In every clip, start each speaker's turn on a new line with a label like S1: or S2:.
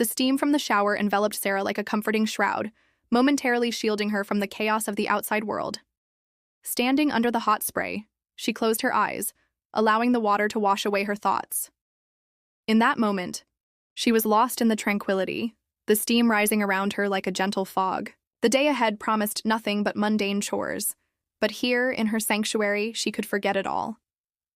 S1: The steam from the shower enveloped Sarah like a comforting shroud, momentarily shielding her from the chaos of the outside world. Standing under the hot spray, she closed her eyes, allowing the water to wash away her thoughts. In that moment, she was lost in the tranquility, the steam rising around her like a gentle fog. The day ahead promised nothing but mundane chores, but here, in her sanctuary, she could forget it all.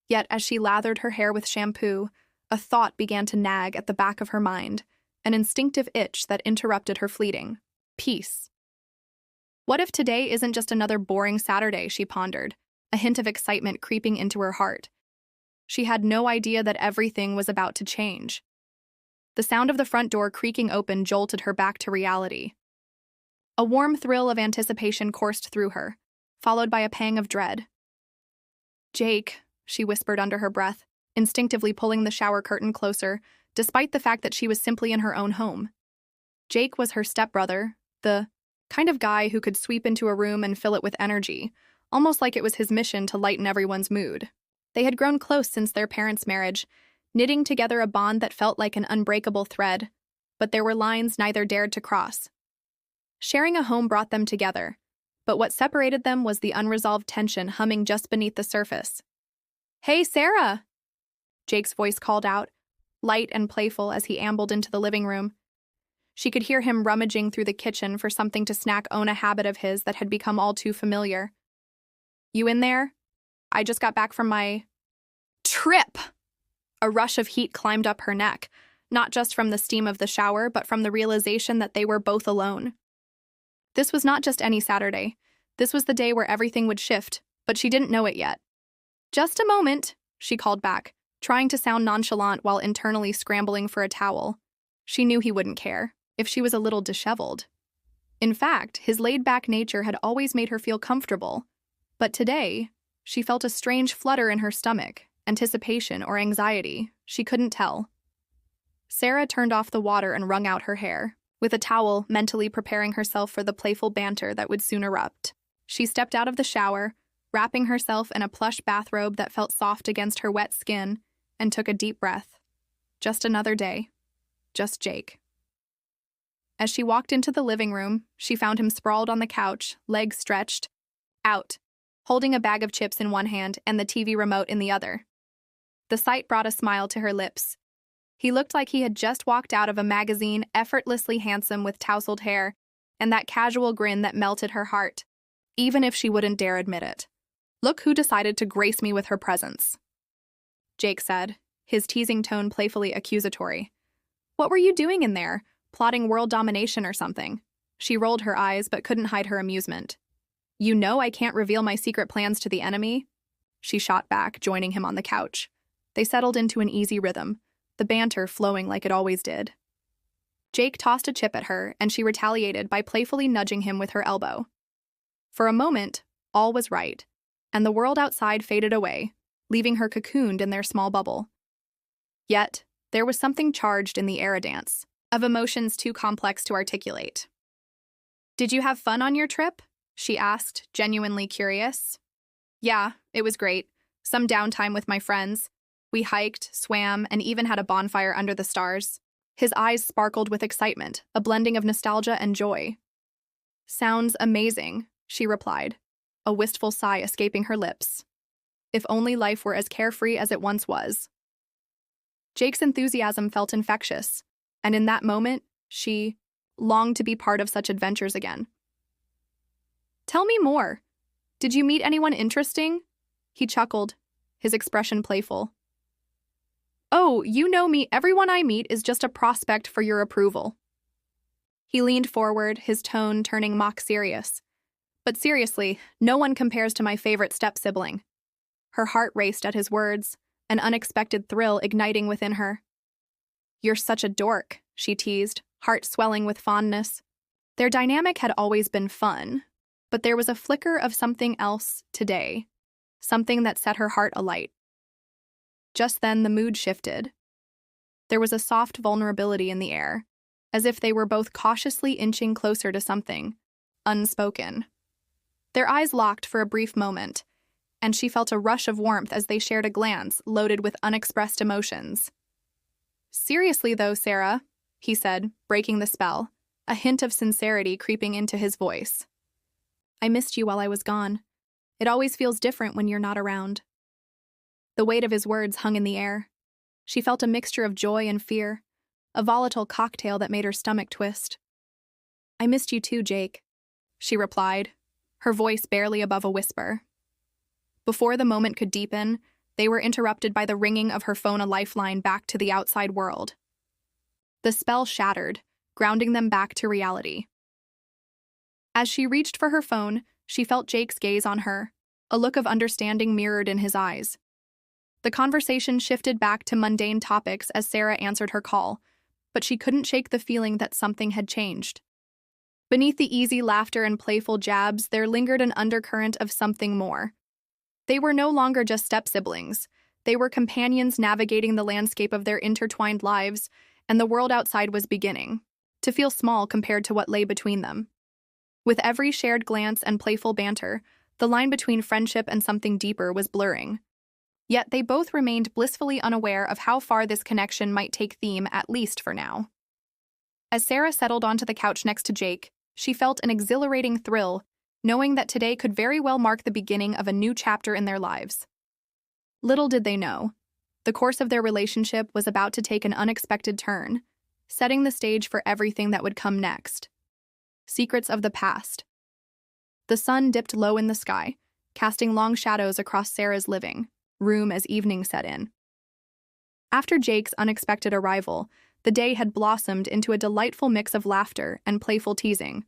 S1: Yet, as she lathered her hair with shampoo, a thought began to nag at the back of her mind, an instinctive itch that interrupted her fleeting peace. What if today isn't just another boring Saturday, she pondered, a hint of excitement creeping into her heart. She had no idea that everything was about to change. The sound of the front door creaking open jolted her back to reality. A warm thrill of anticipation coursed through her, followed by a pang of dread. "Jake," she whispered under her breath, instinctively pulling the shower curtain closer, despite the fact that she was simply in her own home. Jake was her stepbrother, the kind of guy who could sweep into a room and fill it with energy, almost like it was his mission to lighten everyone's mood. They had grown close since their parents' marriage, knitting together a bond that felt like an unbreakable thread, but there were lines neither dared to cross. Sharing a home brought them together, but what separated them was the unresolved tension humming just beneath the surface. "Hey, Sarah!" Jake's voice called out, light and playful as he ambled into the living room. She could hear him rummaging through the kitchen for something to snack on, a habit of his that had become all too familiar. "You in there? I just got back from my trip." A rush of heat climbed up her neck, not just from the steam of the shower, but from the realization that they were both alone. This was not just any Saturday. This was the day where everything would shift, but she didn't know it yet. "Just a moment," she called back, trying to sound nonchalant while internally scrambling for a towel. She knew he wouldn't care if she was a little disheveled. In fact, his laid-back nature had always made her feel comfortable. But today, she felt a strange flutter in her stomach, anticipation or anxiety, she couldn't tell. Sarah turned off the water and wrung out her hair, with a towel mentally preparing herself for the playful banter that would soon erupt. She stepped out of the shower, wrapping herself in a plush bathrobe that felt soft against her wet skin, and took a deep breath. Just another day. Just Jake. As she walked into the living room, she found him sprawled on the couch, legs stretched out, holding a bag of chips in one hand and the TV remote in the other. The sight brought a smile to her lips. He looked like he had just walked out of a magazine, effortlessly handsome with tousled hair, and that casual grin that melted her heart, even if she wouldn't dare admit it. "Look who decided to grace me with her presence," Jake said, his teasing tone playfully accusatory. "What were you doing in there? Plotting world domination or something?" She rolled her eyes but couldn't hide her amusement. "You know I can't reveal my secret plans to the enemy?" She shot back, joining him on the couch. They settled into an easy rhythm, the banter flowing like it always did. Jake tossed a chip at her, and she retaliated by playfully nudging him with her elbow. For a moment, all was right, and the world outside faded away, leaving her cocooned in their small bubble. Yet, there was something charged in the air, a dance of emotions too complex to articulate. "Did you have fun on your trip?" she asked, genuinely curious. "Yeah, it was great. Some downtime with my friends. We hiked, swam, and even had a bonfire under the stars." His eyes sparkled with excitement, a blending of nostalgia and joy. "Sounds amazing," she replied, a wistful sigh escaping her lips. If only life were as carefree as it once was. Jake's enthusiasm felt infectious, and in that moment, she longed to be part of such adventures again. "Tell me more. Did you meet anyone interesting?" He chuckled, his expression playful. "Oh, you know me, everyone I meet is just a prospect for your approval." He leaned forward, his tone turning mock serious. "But seriously, no one compares to my favorite step-sibling." Her heart raced at his words, an unexpected thrill igniting within her. "You're such a dork," she teased, heart swelling with fondness. Their dynamic had always been fun, but there was a flicker of something else today, something that set her heart alight. Just then, the mood shifted. There was a soft vulnerability in the air, as if they were both cautiously inching closer to something, unspoken. Their eyes locked for a brief moment, and she felt a rush of warmth as they shared a glance loaded with unexpressed emotions. "Seriously though, Sarah," he said, breaking the spell, a hint of sincerity creeping into his voice. I missed you while I was gone. It always feels different when you're not around. The weight of his words hung in the air. She felt a mixture of joy and fear, a volatile cocktail that made her stomach twist. I missed you too, Jake, she replied, her voice barely above a whisper. Before the moment could deepen, they were interrupted by the ringing of her phone, a lifeline back to the outside world. The spell shattered, grounding them back to reality. As she reached for her phone, she felt Jake's gaze on her, a look of understanding mirrored in his eyes. The conversation shifted back to mundane topics as Sarah answered her call, but she couldn't shake the feeling that something had changed. Beneath the easy laughter and playful jabs, there lingered an undercurrent of something more. They were no longer just step-siblings. They were companions navigating the landscape of their intertwined lives, and the world outside was beginning to feel small compared to what lay between them. With every shared glance and playful banter, the line between friendship and something deeper was blurring. Yet they both remained blissfully unaware of how far this connection might take them, at least for now. As Sarah settled onto the couch next to Jake, she felt an exhilarating thrill, knowing that today could very well mark the beginning of a new chapter in their lives. Little did they know, the course of their relationship was about to take an unexpected turn, setting the stage for everything that would come next. Secrets of the past. The sun dipped low in the sky, casting long shadows across Sarah's living room as evening set in. After Jake's unexpected arrival, the day had blossomed into a delightful mix of laughter and playful teasing.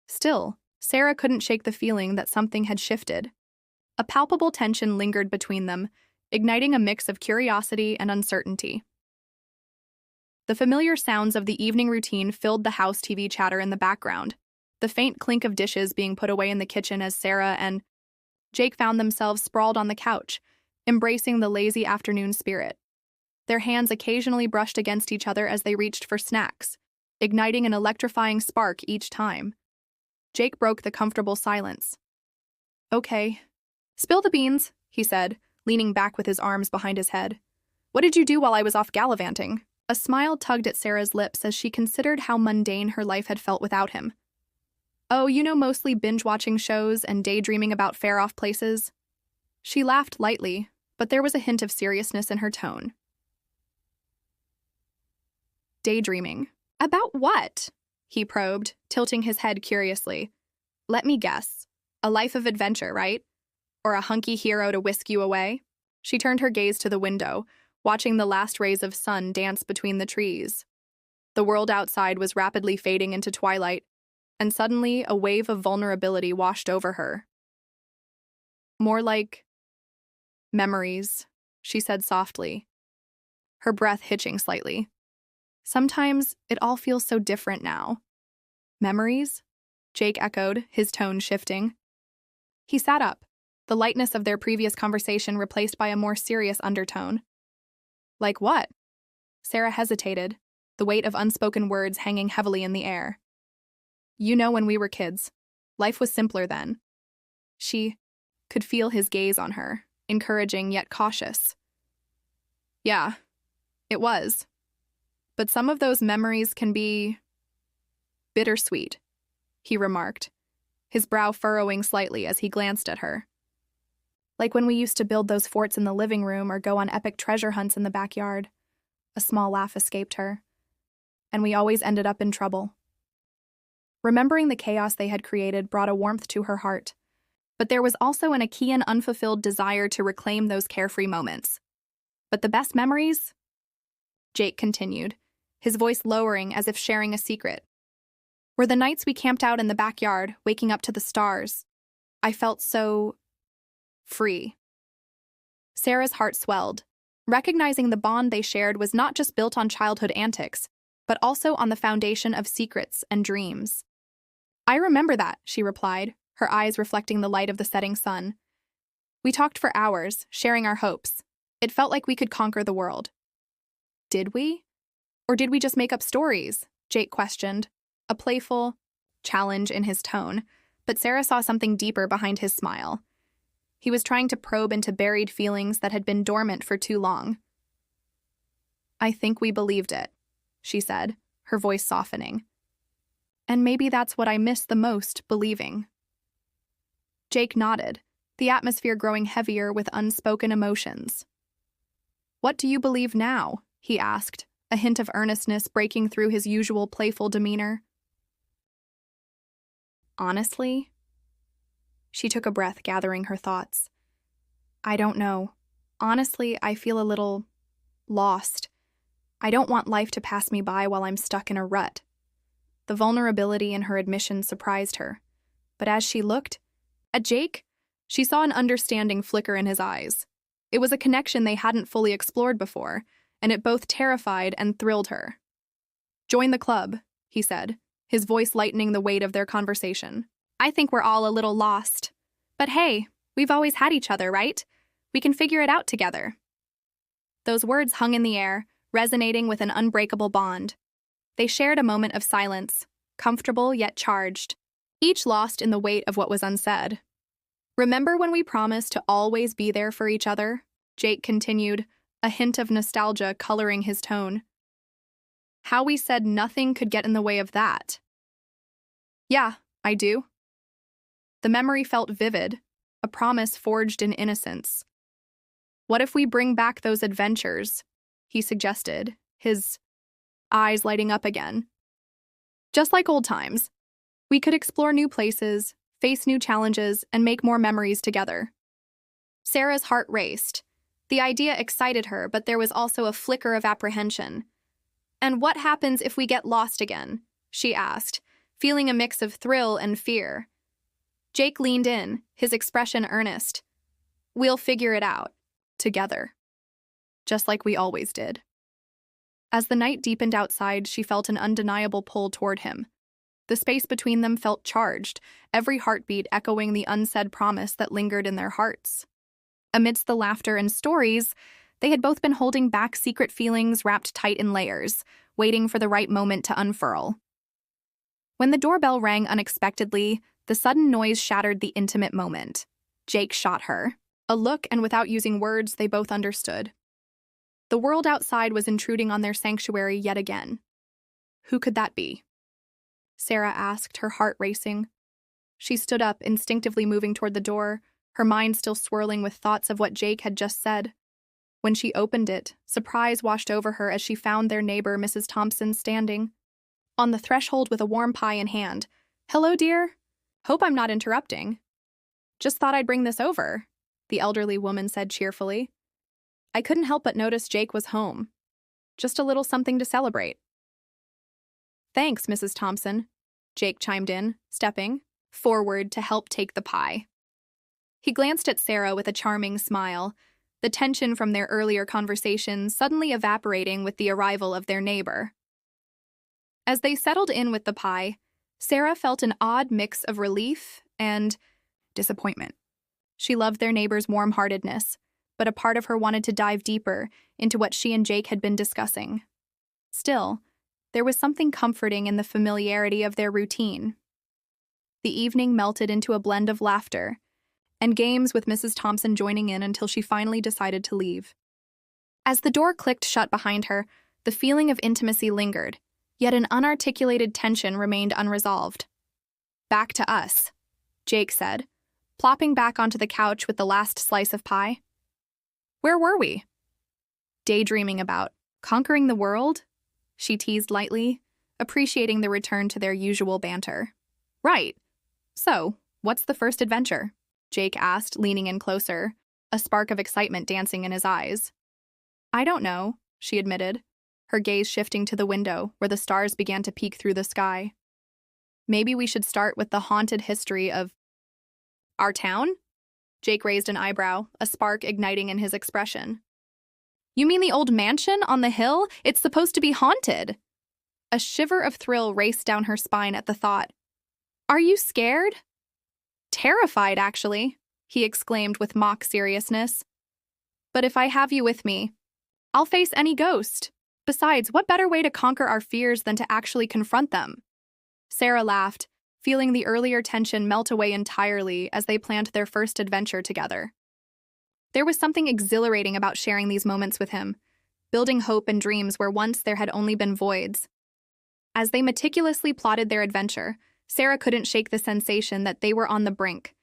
S1: Still, Sarah couldn't shake the feeling that something had shifted. A palpable tension lingered between them, igniting a mix of curiosity and uncertainty. The familiar sounds of the evening routine filled the house TV chatter in the background, the faint clink of dishes being put away in the kitchen as Sarah and Jake found themselves sprawled on the couch, embracing the lazy afternoon spirit. Their hands occasionally brushed against each other as they reached for snacks, igniting an electrifying spark each time. Jake broke the comfortable silence. Okay. Spill the beans, he said, leaning back with his arms behind his head. What did you do while I was off gallivanting? A smile tugged at Sarah's lips as she considered how mundane her life had felt without him. Oh, mostly binge-watching shows and daydreaming about far-off places. She laughed lightly, but there was a hint of seriousness in her tone. Daydreaming. About what? He probed, tilting his head curiously. Let me guess. A life of adventure, right? Or a hunky hero to whisk you away? She turned her gaze to the window, watching the last rays of sun dance between the trees. The world outside was rapidly fading into twilight, and suddenly a wave of vulnerability washed over her. More like memories, she said softly, her breath hitching slightly. Sometimes it all feels so different now. Memories? Jake echoed, his tone shifting. He sat up, the lightness of their previous conversation replaced by a more serious undertone. Like what? Sarah hesitated, the weight of unspoken words hanging heavily in the air. When we were kids, life was simpler then. She could feel his gaze on her, encouraging yet cautious. Yeah, it was. But some of those memories can be bittersweet, he remarked, his brow furrowing slightly as he glanced at her. Like when we used to build those forts in the living room or go on epic treasure hunts in the backyard. A small laugh escaped her. And we always ended up in trouble. Remembering the chaos they had created brought a warmth to her heart. But there was also an Achaean unfulfilled desire to reclaim those carefree moments. But the best memories? Jake continued, his voice lowering as if sharing a secret. Were the nights we camped out in the backyard, waking up to the stars. I felt so free. Sarah's heart swelled, recognizing the bond they shared was not just built on childhood antics, but also on the foundation of secrets and dreams. I remember that, she replied, her eyes reflecting the light of the setting sun. We talked for hours, sharing our hopes. It felt like we could conquer the world. Did we? Or did we just make up stories? Jake questioned, a playful challenge in his tone, but Sarah saw something deeper behind his smile. He was trying to probe into buried feelings that had been dormant for too long. I think we believed it, she said, her voice softening. And maybe that's what I miss the most, believing. Jake nodded, the atmosphere growing heavier with unspoken emotions. What do you believe now? He asked, a hint of earnestness breaking through his usual playful demeanor. Honestly? She took a breath, gathering her thoughts. I don't know. Honestly, I feel a little lost. I don't want life to pass me by while I'm stuck in a rut. The vulnerability in her admission surprised her. But as she looked at Jake, she saw an understanding flicker in his eyes. It was a connection they hadn't fully explored before, and it both terrified and thrilled her. Join the club, he said, his voice lightening the weight of their conversation. I think we're all a little lost. But hey, we've always had each other, right? We can figure it out together. Those words hung in the air, resonating with an unbreakable bond. They shared a moment of silence, comfortable yet charged, each lost in the weight of what was unsaid. Remember when we promised to always be there for each other? Jake continued, a hint of nostalgia coloring his tone. How we said nothing could get in the way of that. Yeah, I do. The memory felt vivid, a promise forged in innocence. What if we bring back those adventures? He suggested, his eyes lighting up again. Just like old times. We could explore new places, face new challenges, and make more memories together. Sarah's heart raced. The idea excited her, but there was also a flicker of apprehension. And what happens if we get lost again? She asked, feeling a mix of thrill and fear. Jake leaned in, his expression earnest. We'll figure it out. Together. Just like we always did. As the night deepened outside, she felt an undeniable pull toward him. The space between them felt charged, every heartbeat echoing the unsaid promise that lingered in their hearts. Amidst the laughter and stories, they had both been holding back secret feelings wrapped tight in layers, waiting for the right moment to unfurl. When the doorbell rang unexpectedly, the sudden noise shattered the intimate moment. Jake shot her. A look, and without using words, they both understood. The world outside was intruding on their sanctuary yet again. Who could that be? Sarah asked, her heart racing. She stood up, instinctively moving toward the door, her mind still swirling with thoughts of what Jake had just said. When she opened it, surprise washed over her as she found their neighbor, Mrs. Thompson, standing on the threshold with a warm pie in hand. Hello, dear. Hope I'm not interrupting. Just thought I'd bring this over, the elderly woman said cheerfully. I couldn't help but notice Jake was home. Just a little something to celebrate. Thanks, Mrs. Thompson, Jake chimed in, stepping forward to help take the pie. He glanced at Sarah with a charming smile, the tension from their earlier conversation suddenly evaporating with the arrival of their neighbor. As they settled in with the pie, Sarah felt an odd mix of relief and disappointment. She loved their neighbor's warm-heartedness, but a part of her wanted to dive deeper into what she and Jake had been discussing. Still, there was something comforting in the familiarity of their routine. The evening melted into a blend of laughter and games, with Mrs. Thompson joining in until she finally decided to leave. As the door clicked shut behind her, the feeling of intimacy lingered, yet an unarticulated tension remained unresolved. Back to us, Jake said, plopping back onto the couch with the last slice of pie. Where were we? Daydreaming about conquering the world? She teased lightly, appreciating the return to their usual banter. Right. So, what's the first adventure? Jake asked, leaning in closer, a spark of excitement dancing in his eyes. I don't know, she admitted, her gaze shifting to the window where the stars began to peek through the sky. Maybe we should start with the haunted history of our town? Jake raised an eyebrow, a spark igniting in his expression. You mean the old mansion on the hill? It's supposed to be haunted. A shiver of thrill raced down her spine at the thought. Are you scared? Terrified, actually, he exclaimed with mock seriousness. But if I have you with me, I'll face any ghost. Besides, what better way to conquer our fears than to actually confront them? Sarah laughed, feeling the earlier tension melt away entirely as they planned their first adventure together. There was something exhilarating about sharing these moments with him, building hope and dreams where once there had only been voids. As they meticulously plotted their adventure, Sarah couldn't shake the sensation that they were on the brink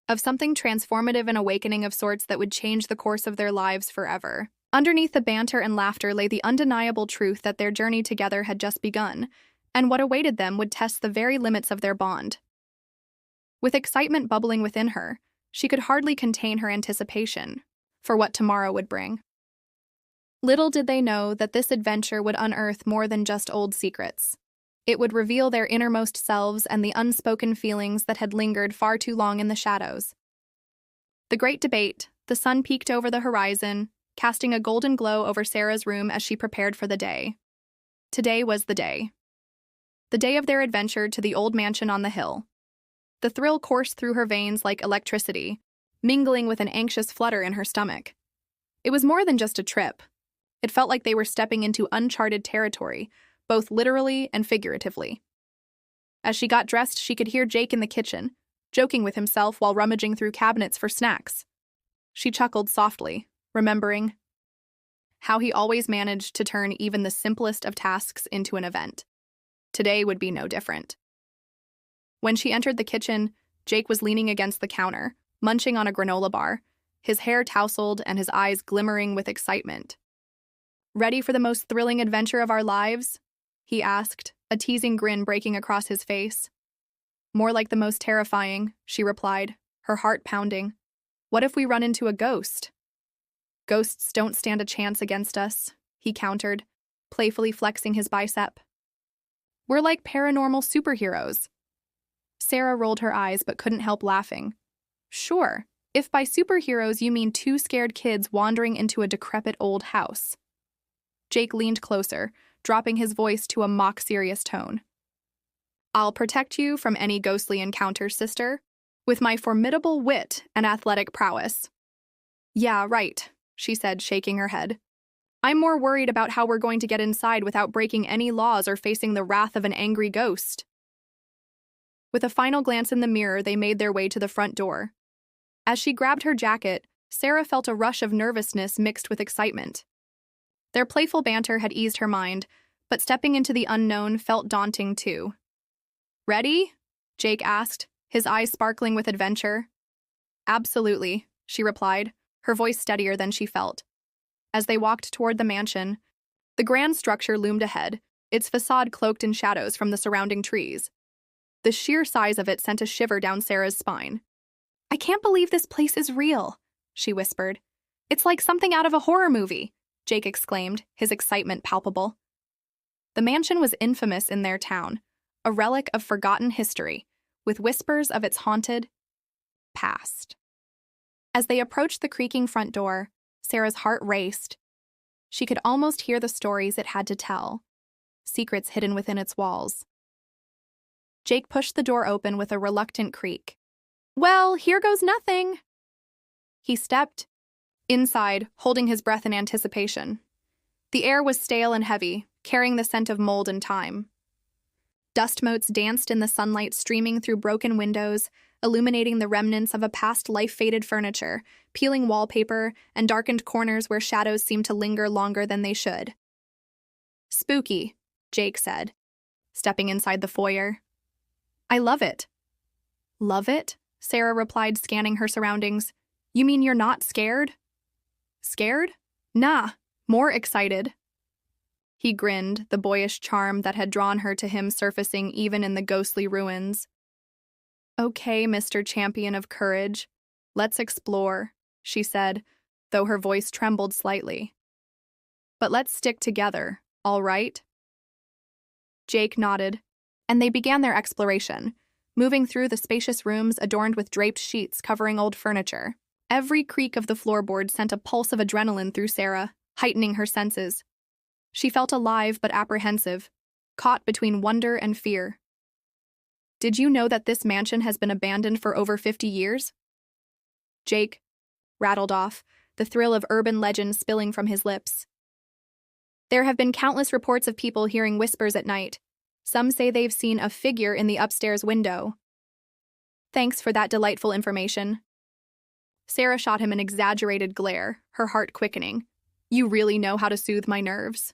S1: of something transformative and awakening of sorts that would change the course of their lives forever. Underneath the banter and laughter lay the undeniable truth that their journey together had just begun, and what awaited them would test the very limits of their bond. With excitement bubbling within her, she could hardly contain her anticipation for what tomorrow would bring. Little did they know that this adventure would unearth more than just old secrets. It would reveal their innermost selves and the unspoken feelings that had lingered far too long in the shadows. The great debate, the sun peeked over the horizon, casting a golden glow over Sarah's room as she prepared for the day. Today was the day. The day of their adventure to the old mansion on the hill. The thrill coursed through her veins like electricity, mingling with an anxious flutter in her stomach. It was more than just a trip. It felt like they were stepping into uncharted territory, both literally and figuratively. As she got dressed, she could hear Jake in the kitchen, joking with himself while rummaging through cabinets for snacks. She chuckled softly, remembering how he always managed to turn even the simplest of tasks into an event. Today would be no different. When she entered the kitchen, Jake was leaning against the counter, munching on a granola bar, his hair tousled and his eyes glimmering with excitement. "Ready for the most thrilling adventure of our lives?" he asked, a teasing grin breaking across his face. "More like the most terrifying," she replied, her heart pounding. "What if we run into a ghost?" "Ghosts don't stand a chance against us," he countered, playfully flexing his bicep. "We're like paranormal superheroes." Sarah rolled her eyes but couldn't help laughing. "Sure, if by superheroes you mean two scared kids wandering into a decrepit old house." Jake leaned closer, dropping his voice to a mock-serious tone. "I'll protect you from any ghostly encounters, sister, with my formidable wit and athletic prowess." "Yeah, right," she said, shaking her head. "I'm more worried about how we're going to get inside without breaking any laws or facing the wrath of an angry ghost." With a final glance in the mirror, they made their way to the front door. As she grabbed her jacket, Sarah felt a rush of nervousness mixed with excitement. Their playful banter had eased her mind, but stepping into the unknown felt daunting too. "Ready?" Jake asked, his eyes sparkling with adventure. "Absolutely," she replied, her voice steadier than she felt. As they walked toward the mansion, the grand structure loomed ahead, its facade cloaked in shadows from the surrounding trees. The sheer size of it sent a shiver down Sarah's spine. "I can't believe this place is real," she whispered. "It's like something out of a horror movie," Jake exclaimed, his excitement palpable. The mansion was infamous in their town, a relic of forgotten history, with whispers of its haunted past. As they approached the creaking front door, Sarah's heart raced. She could almost hear the stories it had to tell, secrets hidden within its walls. Jake pushed the door open with a reluctant creak. "Well, here goes nothing." He stepped inside, holding his breath in anticipation. The air was stale and heavy, carrying the scent of mold and time. Dust motes danced in the sunlight streaming through broken windows, illuminating the remnants of a past life-faded furniture, peeling wallpaper, and darkened corners where shadows seemed to linger longer than they should. "Spooky," Jake said, stepping inside the foyer. "I love it." "Love it?" Sarah replied, scanning her surroundings. "You mean you're not scared?" "Scared? Nah, more excited." He grinned, the boyish charm that had drawn her to him surfacing even in the ghostly ruins. "Okay, Mr. Champion of Courage, let's explore," she said, though her voice trembled slightly. "But let's stick together, all right?" Jake nodded, and they began their exploration, moving through the spacious rooms adorned with draped sheets covering old furniture. Every creak of the floorboard sent a pulse of adrenaline through Sarah, heightening her senses. She felt alive but apprehensive, caught between wonder and fear. "Did you know that this mansion has been abandoned for over 50 years?" Jake rattled off, the thrill of urban legend spilling from his lips. "There have been countless reports of people hearing whispers at night. Some say they've seen a figure in the upstairs window." "Thanks for that delightful information." Sarah shot him an exaggerated glare, her heart quickening. "You really know how to soothe my nerves."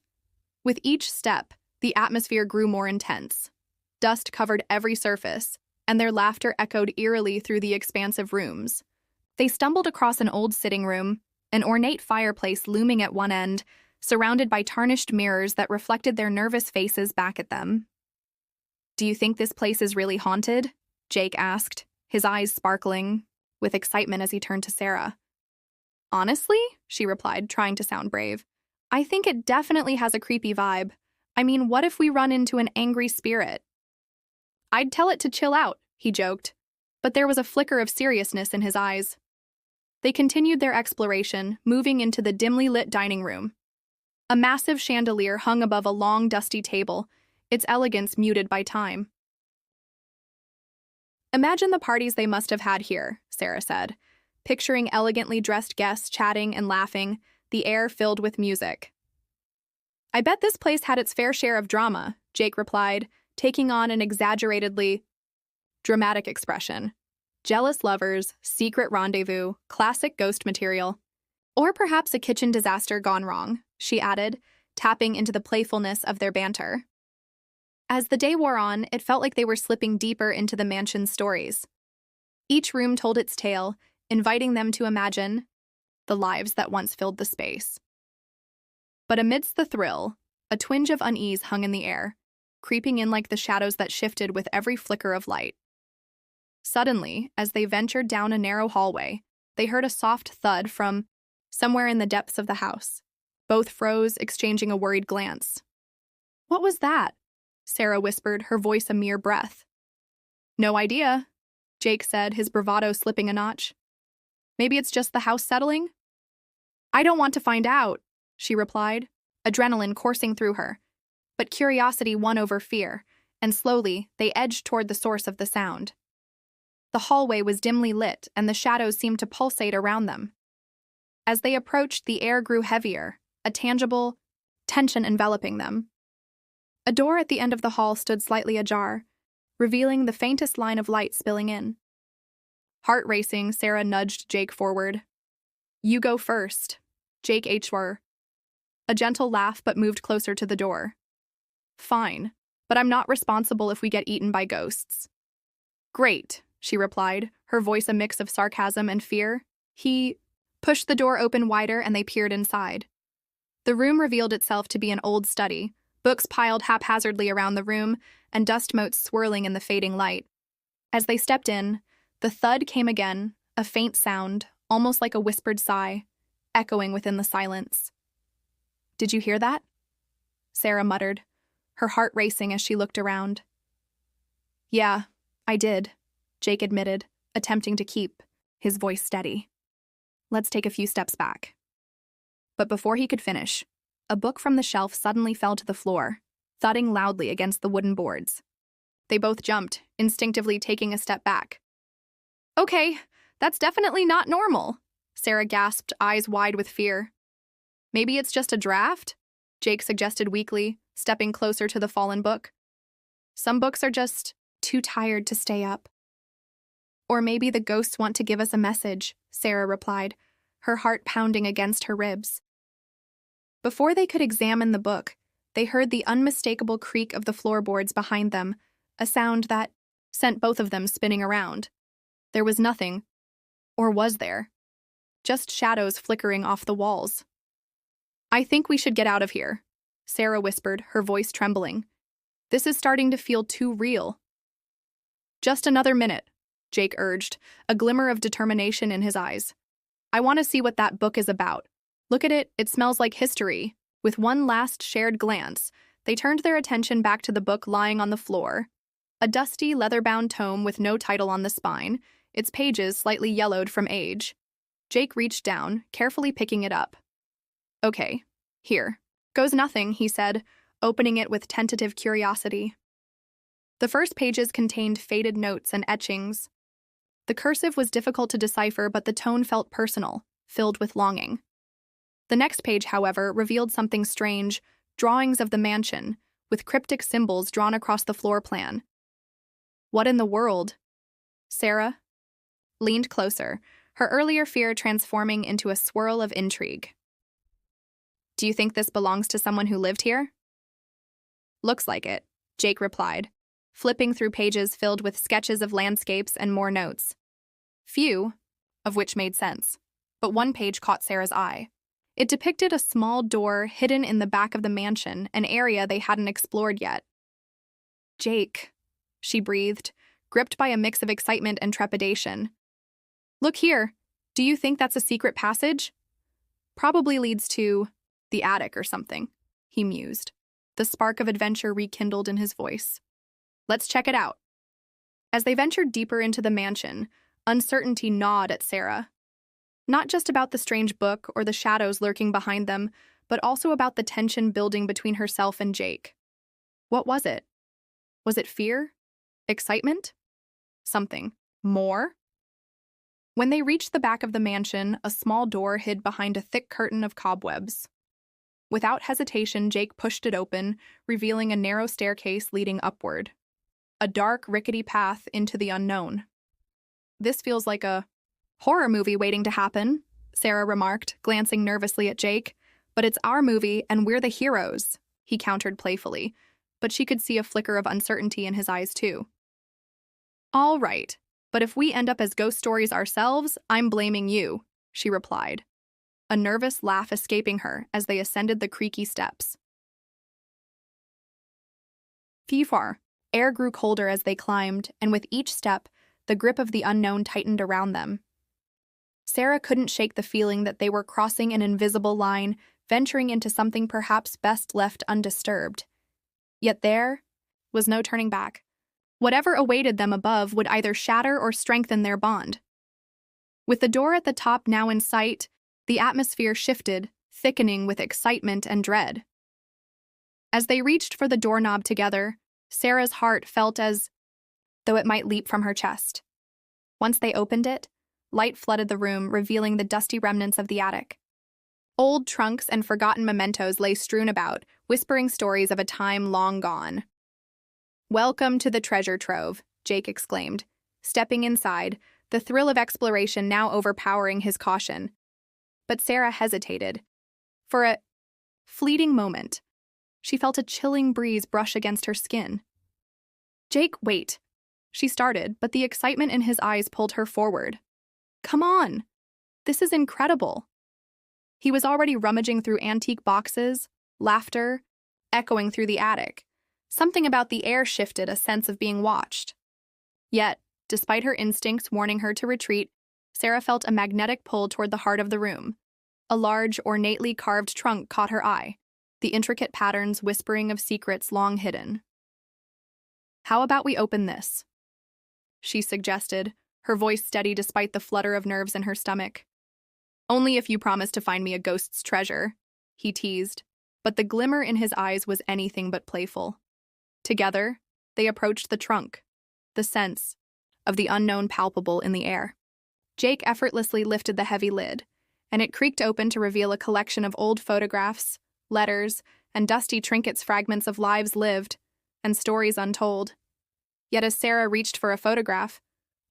S1: With each step, The atmosphere grew more intense. Dust covered every surface, and their laughter echoed eerily through the expansive rooms. They stumbled across an old sitting room, an ornate fireplace looming at one end, surrounded by tarnished mirrors that reflected their nervous faces back at them. "Do you think this place is really haunted?" Jake asked, his eyes sparkling with excitement as he turned to Sarah. "Honestly," she replied, trying to sound brave, "I think it definitely has a creepy vibe. I mean, what if we run into an angry spirit?" "I'd tell it to chill out," he joked, but there was a flicker of seriousness in his eyes. They continued their exploration, moving into the dimly lit dining room. A massive chandelier hung above a long, dusty table, its elegance muted by time. "Imagine the parties they must have had here," Sarah said, picturing elegantly dressed guests chatting and laughing, the air filled with music. "I bet this place had its fair share of drama," Jake replied, taking on an exaggeratedly dramatic expression. "Jealous lovers, secret rendezvous, classic ghost material. Or perhaps a kitchen disaster gone wrong," she added, tapping into the playfulness of their banter. As the day wore on, it felt like they were slipping deeper into the mansion's stories. Each room told its tale, inviting them to imagine the lives that once filled the space. But amidst the thrill, a twinge of unease hung in the air, creeping in like the shadows that shifted with every flicker of light. Suddenly, as they ventured down a narrow hallway, they heard a soft thud from somewhere in the depths of the house. Both froze, exchanging a worried glance. "What was that?" Sarah whispered, her voice a mere breath. "No idea," Jake said, his bravado slipping a notch. "Maybe it's just the house settling?" "I don't want to find out," she replied, adrenaline coursing through her. But curiosity won over fear, and slowly they edged toward the source of the sound. The hallway was dimly lit, and the shadows seemed to pulsate around them. As they approached, the air grew heavier, a tangible tension enveloping them. A door at the end of the hall stood slightly ajar, revealing the faintest line of light spilling in. Heart racing, Sarah nudged Jake forward. "You go first," Jake HFY. A gentle laugh but moved closer to the door. "Fine, but I'm not responsible if we get eaten by ghosts." "Great," she replied, her voice a mix of sarcasm and fear. He pushed the door open wider and they peered inside. The room revealed itself to be an old study, books piled haphazardly around the room and dust motes swirling in the fading light. As they stepped in, the thud came again, a faint sound, almost like a whispered sigh, echoing within the silence. "Did you hear that?" Sarah muttered, her heart racing as she looked around. "Yeah, I did," Jake admitted, attempting to keep his voice steady. "Let's take a few steps back." But before he could finish, a book from the shelf suddenly fell to the floor, thudding loudly against the wooden boards. They both jumped, instinctively taking a step back. "Okay, that's definitely not normal," Sarah gasped, eyes wide with fear. "Maybe it's just a draft?" Jake suggested weakly, stepping closer to the fallen book. "Some books are just too tired to stay up." "Or maybe the ghosts want to give us a message," Sarah replied, her heart pounding against her ribs. Before they could examine the book, they heard the unmistakable creak of the floorboards behind them, a sound that sent both of them spinning around. There was nothing. Or was there? Just shadows flickering off the walls. "I think we should get out of here," Sarah whispered, her voice trembling. "This is starting to feel too real." "Just another minute," Jake urged, a glimmer of determination in his eyes. "I want to see what that book is about. Look at it, it smells like history." With one last shared glance, they turned their attention back to the book lying on the floor, a dusty, leather-bound tome with no title on the spine, its pages slightly yellowed from age. Jake reached down, carefully picking it up. "Okay, here goes nothing," he said, opening it with tentative curiosity. The first pages contained faded notes and etchings. The cursive was difficult to decipher, but the tone felt personal, filled with longing. The next page, however, revealed something strange, drawings of the mansion, with cryptic symbols drawn across the floor plan. "What in the world?" Sarah leaned closer, her earlier fear transforming into a swirl of intrigue. "Do you think this belongs to someone who lived here?" Looks like it, Jake replied, flipping through pages filled with sketches of landscapes and more notes. Few of which made sense, but one page caught Sarah's eye. It depicted a small door hidden in the back of the mansion, an area they hadn't explored yet. Jake, she breathed, gripped by a mix of excitement and trepidation. Look here, do you think that's a secret passage? Probably leads to the attic or something, he mused, the spark of adventure rekindled in his voice. Let's check it out. As they ventured deeper into the mansion, uncertainty gnawed at Sarah. Not just about the strange book or the shadows lurking behind them, but also about the tension building between herself and Jake. What was it? Was it fear? Excitement? Something more? When they reached the back of the mansion, a small door hid behind a thick curtain of cobwebs. Without hesitation, Jake pushed it open, revealing a narrow staircase leading upward. A dark, rickety path into the unknown. This feels like a horror movie waiting to happen, Sarah remarked, glancing nervously at Jake. But it's our movie, and we're the heroes, he countered playfully, but she could see a flicker of uncertainty in his eyes too. All right, but if we end up as ghost stories ourselves, I'm blaming you, she replied, a nervous laugh escaping her as they ascended the creaky steps. Fee-far, air grew colder as they climbed, and with each step, the grip of the unknown tightened around them. Sarah couldn't shake the feeling that they were crossing an invisible line, venturing into something perhaps best left undisturbed. Yet there was no turning back. Whatever awaited them above would either shatter or strengthen their bond. With the door at the top now in sight, the atmosphere shifted, thickening with excitement and dread. As they reached for the doorknob together, Sarah's heart felt as though it might leap from her chest. Once they opened it, light flooded the room, revealing the dusty remnants of the attic. Old trunks and forgotten mementos lay strewn about, whispering stories of a time long gone. Welcome to the treasure trove, Jake exclaimed, stepping inside, the thrill of exploration now overpowering his caution. But Sarah hesitated. For a fleeting moment, she felt a chilling breeze brush against her skin. Jake, wait. She started, but the excitement in his eyes pulled her forward. Come on. This is incredible. He was already rummaging through antique boxes, laughter echoing through the attic. Something about the air shifted a sense of being watched. Yet, despite her instincts warning her to retreat, Sarah felt a magnetic pull toward the heart of the room. A large, ornately carved trunk caught her eye, the intricate patterns whispering of secrets long hidden. How about we open this? She suggested, her voice steady despite the flutter of nerves in her stomach. Only if you promise to find me a ghost's treasure, he teased, but the glimmer in his eyes was anything but playful. Together, they approached the trunk, the sense of the unknown palpable in the air. Jake effortlessly lifted the heavy lid, and it creaked open to reveal a collection of old photographs, letters, and dusty trinkets, fragments of lives lived and stories untold. Yet as Sarah reached for a photograph,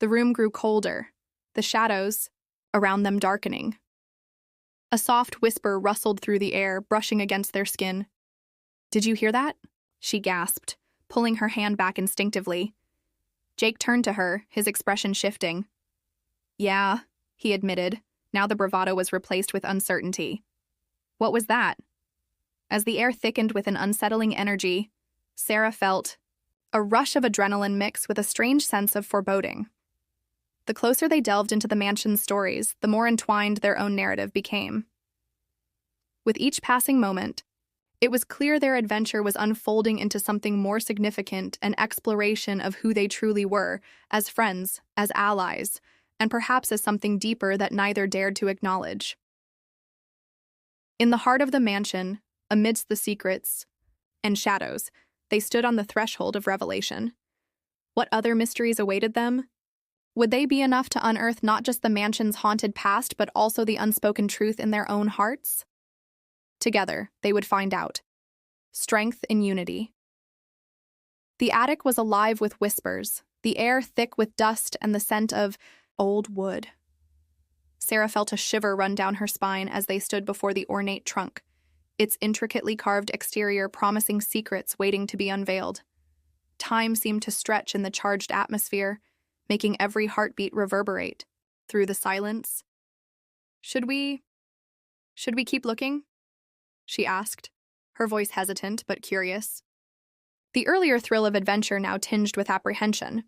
S1: the room grew colder, the shadows around them darkening. A soft whisper rustled through the air, brushing against their skin. Did you hear that? She gasped, pulling her hand back instinctively. Jake turned to her, his expression shifting. Yeah, he admitted. Now the bravado was replaced with uncertainty. What was that? As the air thickened with an unsettling energy, Sarah felt a rush of adrenaline mixed with a strange sense of foreboding. The closer they delved into the mansion's stories, the more entwined their own narrative became. With each passing moment, it was clear their adventure was unfolding into something more significant, an exploration of who they truly were, as friends, as allies, and perhaps as something deeper that neither dared to acknowledge. In the heart of the mansion, amidst the secrets and shadows, they stood on the threshold of revelation. What other mysteries awaited them? Would they be enough to unearth not just the mansion's haunted past, but also the unspoken truth in their own hearts? Together, they would find out. Strength in unity. The attic was alive with whispers, the air thick with dust and the scent of old wood. Sarah felt a shiver run down her spine as they stood before the ornate trunk, its intricately carved exterior promising secrets waiting to be unveiled. Time seemed to stretch in the charged atmosphere, making every heartbeat reverberate through the silence. Should we keep looking?" she asked, her voice hesitant but curious. The earlier thrill of adventure now tinged with apprehension.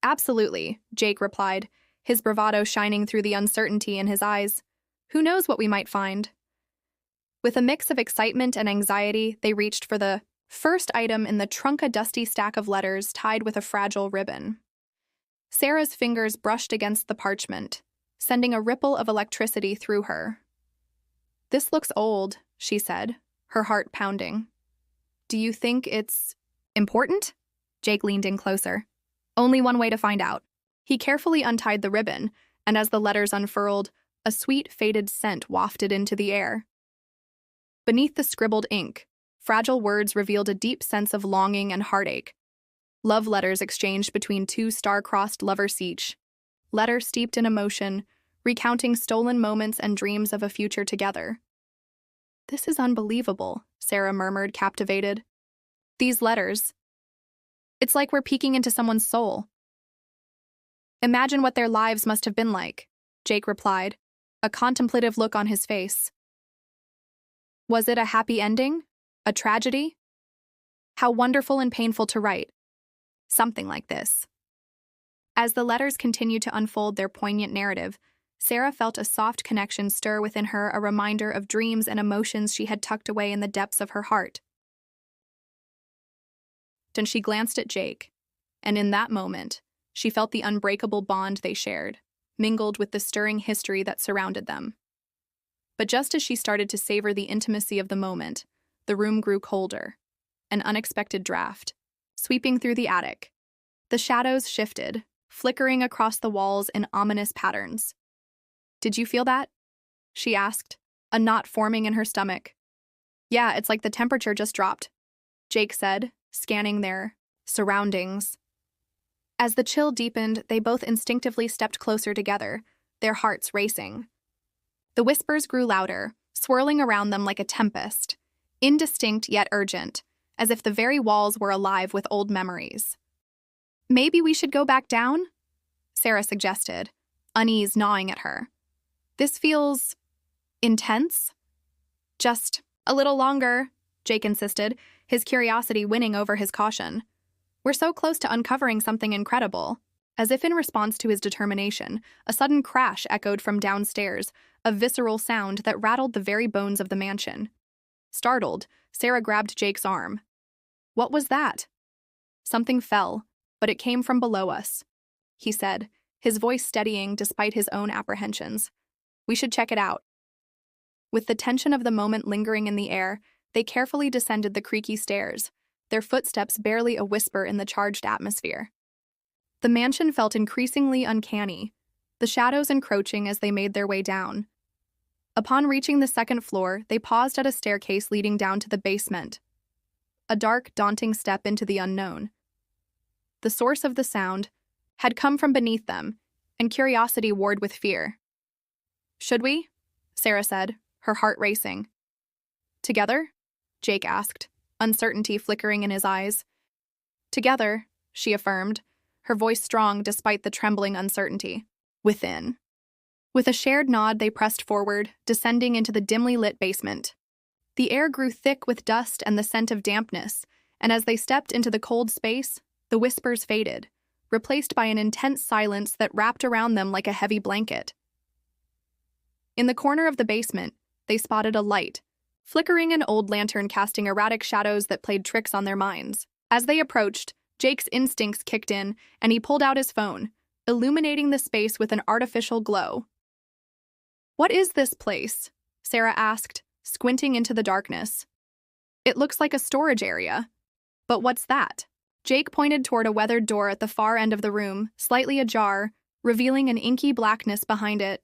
S1: "Absolutely," Jake replied, his bravado shining through the uncertainty in his eyes. "Who knows what we might find?" With a mix of excitement and anxiety, they reached for the first item in the dusty stack of letters tied with a fragile ribbon. Sarah's fingers brushed against the parchment, sending a ripple of electricity through her. "This looks old," she said, her heart pounding. "Do you think it's important?" Jake leaned in closer. "Only one way to find out." He carefully untied the ribbon, and as the letters unfurled, a sweet, faded scent wafted into the air. Beneath the scribbled ink, fragile words revealed a deep sense of longing and heartache. Love letters exchanged between two star-crossed lovers each. Letters steeped in emotion, recounting stolen moments and dreams of a future together. "This is unbelievable," Sarah murmured, captivated. "These letters. It's like we're peeking into someone's soul." "Imagine what their lives must have been like," Jake replied, a contemplative look on his face. "Was it a happy ending? A tragedy? How wonderful and painful to write. Something like this." As the letters continued to unfold their poignant narrative, Sarah felt a soft connection stir within her, a reminder of dreams and emotions she had tucked away in the depths of her heart. Then she glanced at Jake, and in that moment, she felt the unbreakable bond they shared, mingled with the stirring history that surrounded them. But just as she started to savor the intimacy of the moment, the room grew colder. An unexpected draft, sweeping through the attic. The shadows shifted, flickering across the walls in ominous patterns. "Did you feel that?" she asked, a knot forming in her stomach. "Yeah, it's like the temperature just dropped," Jake said, scanning their surroundings. As the chill deepened, they both instinctively stepped closer together, their hearts racing. The whispers grew louder, swirling around them like a tempest, indistinct yet urgent, as if the very walls were alive with old memories. "Maybe we should go back down?" Sarah suggested, unease gnawing at her. "This feels intense." "Just a little longer," Jake insisted, his curiosity winning over his caution. "We're so close to uncovering something incredible." As if in response to his determination, a sudden crash echoed from downstairs, a visceral sound that rattled the very bones of the mansion. Startled, Sarah grabbed Jake's arm. "What was that?" "Something fell, but it came from below us," he said, his voice steadying despite his own apprehensions. "We should check it out." With the tension of the moment lingering in the air, they carefully descended the creaky stairs, their footsteps barely a whisper in the charged atmosphere. The mansion felt increasingly uncanny, the shadows encroaching as they made their way down. Upon reaching the second floor, they paused at a staircase leading down to the basement. A dark, daunting step into the unknown. The source of the sound had come from beneath them, and curiosity warred with fear. "Should we?" Sarah said, her heart racing. "Together?" Jake asked, uncertainty flickering in his eyes. "Together," she affirmed, her voice strong despite the trembling uncertainty. "Within." With a shared nod, they pressed forward, descending into the dimly lit basement. The air grew thick with dust and the scent of dampness, and as they stepped into the cold space, the whispers faded, replaced by an intense silence that wrapped around them like a heavy blanket. In the corner of the basement, they spotted a light, flickering an old lantern casting erratic shadows that played tricks on their minds. As they approached, Jake's instincts kicked in, and he pulled out his phone, illuminating the space with an artificial glow. "What is this place?" Sarah asked, squinting into the darkness. "It looks like a storage area. But what's that?" Jake pointed toward a weathered door at the far end of the room, slightly ajar, revealing an inky blackness behind it.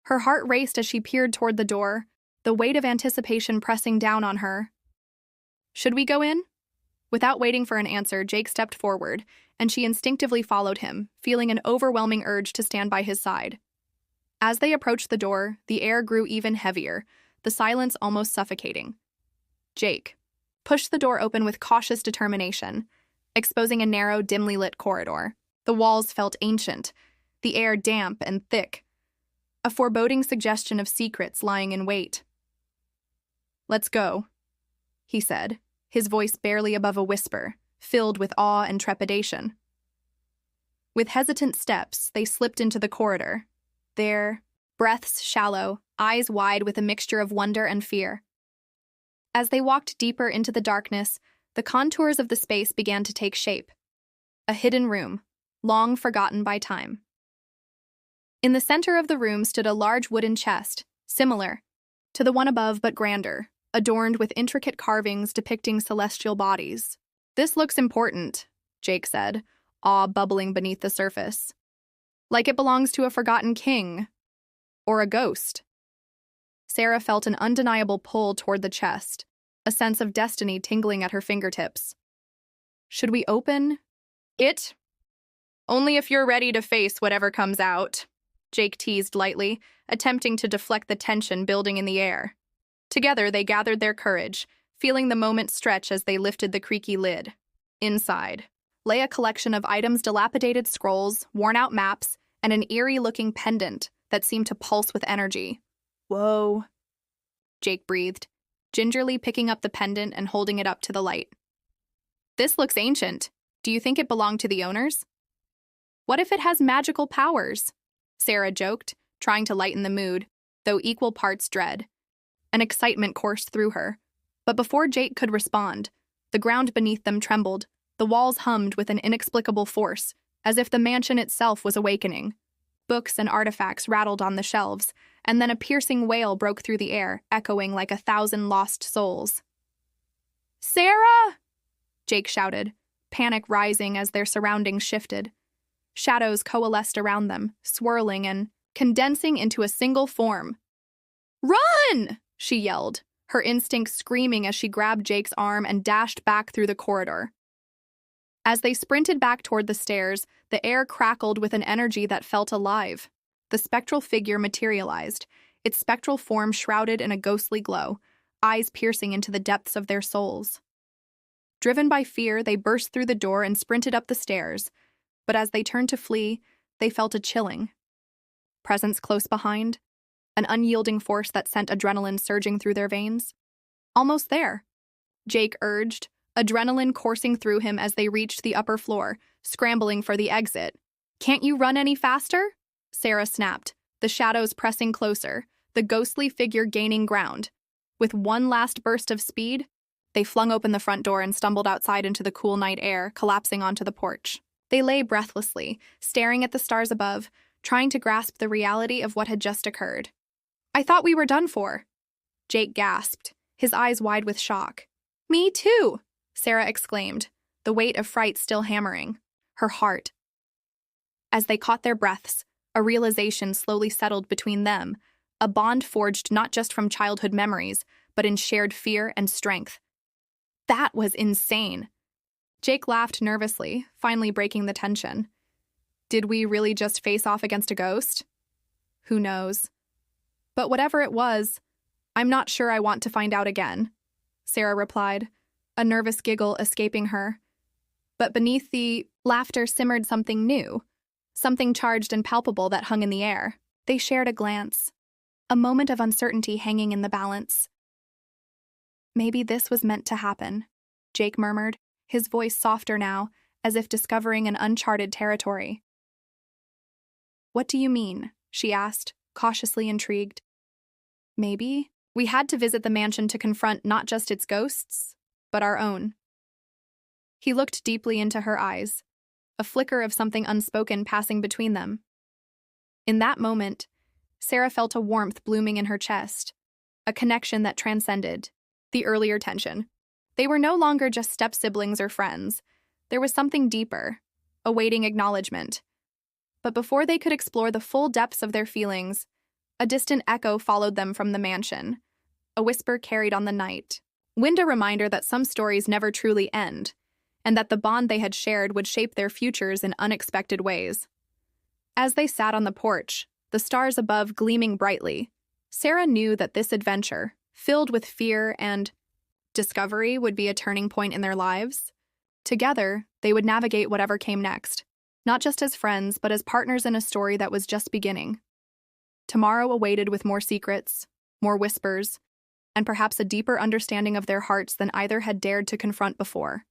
S1: Her heart raced as she peered toward the door, the weight of anticipation pressing down on her. "Should we go in?" Without waiting for an answer, Jake stepped forward, and she instinctively followed him, feeling an overwhelming urge to stand by his side. As they approached the door, the air grew even heavier, the silence almost suffocating. Jake pushed the door open with cautious determination, exposing a narrow, dimly lit corridor. The walls felt ancient, the air damp and thick, a foreboding suggestion of secrets lying in wait. "Let's go," he said, his voice barely above a whisper, filled with awe and trepidation. With hesitant steps, they slipped into the corridor, their breaths shallow, eyes wide with a mixture of wonder and fear. As they walked deeper into the darkness, the contours of the space began to take shape. A hidden room, long forgotten by time. In the center of the room stood a large wooden chest, similar to the one above but grander, adorned with intricate carvings depicting celestial bodies. "This looks important," Jake said, awe bubbling beneath the surface. "Like it belongs to a forgotten king. Or a ghost." Sarah felt an undeniable pull toward the chest, a sense of destiny tingling at her fingertips. "Should we open it?" "Only if you're ready to face whatever comes out," Jake teased lightly, attempting to deflect the tension building in the air. Together, they gathered their courage, feeling the moment stretch as they lifted the creaky lid. Inside lay a collection of items: dilapidated scrolls, worn-out maps, and an eerie-looking pendant that seemed to pulse with energy. "Whoa," Jake breathed, gingerly picking up the pendant and holding it up to the light. "This looks ancient. Do you think it belonged to the owners?" "What if it has magical powers?" Sarah joked, trying to lighten the mood, though equal parts dread. An excitement coursed through her. But before Jake could respond, the ground beneath them trembled, the walls hummed with an inexplicable force, as if the mansion itself was awakening. Books and artifacts rattled on the shelves, and then a piercing wail broke through the air, echoing like 1,000 lost souls. "Sarah!" Jake shouted, panic rising as their surroundings shifted. Shadows coalesced around them, swirling and condensing into a single form. "Run!" she yelled, her instincts screaming as she grabbed Jake's arm and dashed back through the corridor. As they sprinted back toward the stairs, the air crackled with an energy that felt alive. The spectral figure materialized, its spectral form shrouded in a ghostly glow, eyes piercing into the depths of their souls. Driven by fear, they burst through the door and sprinted up the stairs, but as they turned to flee, they felt a chilling presence close behind, an unyielding force that sent adrenaline surging through their veins. "Almost there," Jake urged, adrenaline coursing through him as they reached the upper floor, scrambling for the exit. "Can't you run any faster?" Sarah snapped, the shadows pressing closer, the ghostly figure gaining ground. With one last burst of speed, they flung open the front door and stumbled outside into the cool night air, collapsing onto the porch. They lay breathlessly, staring at the stars above, trying to grasp the reality of what had just occurred. "I thought we were done for," Jake gasped, his eyes wide with shock. "Me too," Sarah exclaimed, the weight of fright still hammering her heart. As they caught their breaths, a realization slowly settled between them, a bond forged not just from childhood memories, but in shared fear and strength. That was insane. Jake laughed nervously, finally breaking the tension. Did we really just face off against a ghost? Who knows? But whatever it was, I'm not sure I want to find out again, Sarah replied, a nervous giggle escaping her. But beneath the laughter simmered something new, something charged and palpable that hung in the air. They shared a glance, a moment of uncertainty hanging in the balance. "Maybe this was meant to happen," Jake murmured, his voice softer now, as if discovering an uncharted territory. "What do you mean?" she asked, cautiously intrigued. "Maybe we had to visit the mansion to confront not just its ghosts, but our own." He looked deeply into her eyes, a flicker of something unspoken passing between them. In that moment, Sarah felt a warmth blooming in her chest, a connection that transcended the earlier tension. They were no longer just step-siblings or friends. There was something deeper, awaiting acknowledgement. But before they could explore the full depths of their feelings, a distant echo followed them from the mansion. A whisper carried on the night, a reminder that some stories never truly end, and that the bond they had shared would shape their futures in unexpected ways. As they sat on the porch, the stars above gleaming brightly, Sarah knew that this adventure, filled with fear and discovery, would be a turning point in their lives. Together, they would navigate whatever came next, not just as friends, but as partners in a story that was just beginning. Tomorrow awaited with more secrets, more whispers, and perhaps a deeper understanding of their hearts than either had dared to confront before.